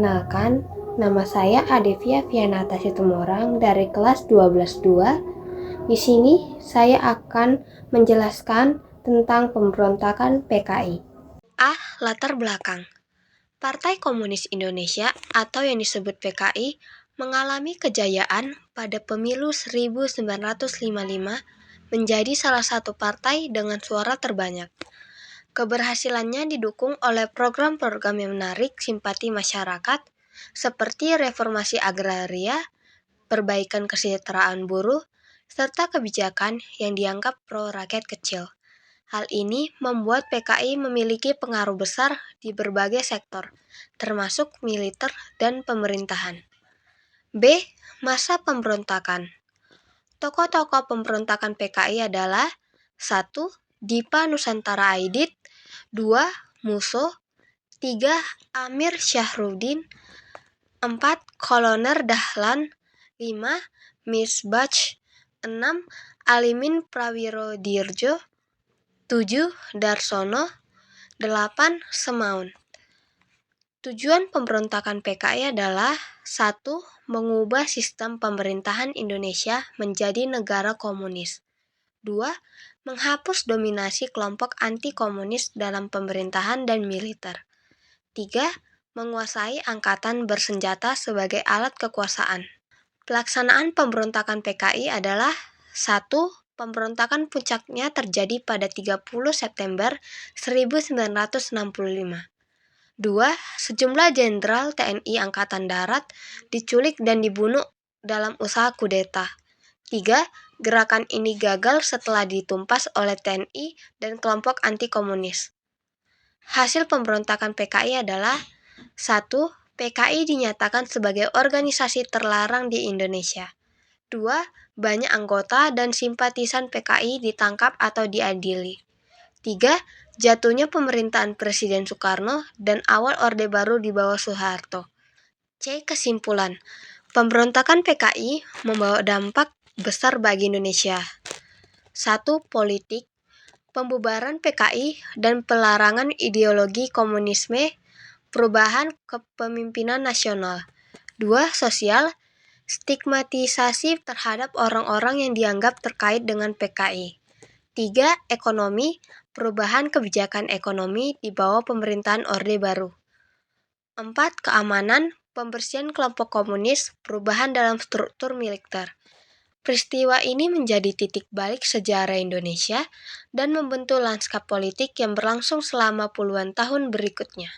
Perkenalkan, nama saya Adevia Vianata Situmorang dari kelas 12-2. Di sini saya akan menjelaskan tentang pemberontakan PKI. Latar belakang. Partai Komunis Indonesia atau yang disebut PKI mengalami kejayaan pada pemilu 1955 menjadi salah satu partai dengan suara terbanyak. Keberhasilannya didukung oleh program-program yang menarik simpati masyarakat seperti reformasi agraria, perbaikan kesejahteraan buruh, serta kebijakan yang dianggap pro rakyat kecil. Hal ini membuat PKI memiliki pengaruh besar di berbagai sektor, termasuk militer dan pemerintahan. B. Masa pemberontakan. Tokoh-tokoh pemberontakan PKI adalah 1. Dipa Nusantara Aidit, 2. Musso, 3. Amir Syahruddin, 4. Kolonel Dahlan, 5. Misbach, 6. Alimin Prawirodirjo, 7. Darsono, 8. Semaun. Tujuan pemberontakan PKI adalah 1. Mengubah sistem pemerintahan Indonesia menjadi negara komunis. 2. Menghapus dominasi kelompok anti-komunis dalam pemerintahan dan militer. 3. Menguasai angkatan bersenjata sebagai alat kekuasaan. Pelaksanaan pemberontakan PKI adalah 1. Pemberontakan puncaknya terjadi pada 30 September 1965. 2. Sejumlah jenderal TNI Angkatan Darat diculik dan dibunuh dalam usaha kudeta. 3. Gerakan ini gagal setelah ditumpas oleh TNI dan kelompok anti-komunis. Hasil pemberontakan PKI adalah 1. PKI dinyatakan sebagai organisasi terlarang di Indonesia. 2. Banyak anggota dan simpatisan PKI ditangkap atau diadili. 3. Jatuhnya pemerintahan Presiden Soekarno dan awal Orde Baru di bawah Soeharto. C. Kesimpulan. Pemberontakan PKI membawa dampak besar bagi Indonesia. 1. Politik. Pembubaran PKI dan pelarangan ideologi komunisme, perubahan kepemimpinan nasional. 2. Sosial. Stigmatisasi terhadap orang-orang yang dianggap terkait dengan PKI. 3. Ekonomi. Perubahan kebijakan ekonomi di bawah pemerintahan Orde Baru. 4. Keamanan. Pembersihan kelompok komunis, perubahan dalam struktur militer. Peristiwa ini menjadi titik balik sejarah Indonesia dan membentuk lanskap politik yang berlangsung selama puluhan tahun berikutnya.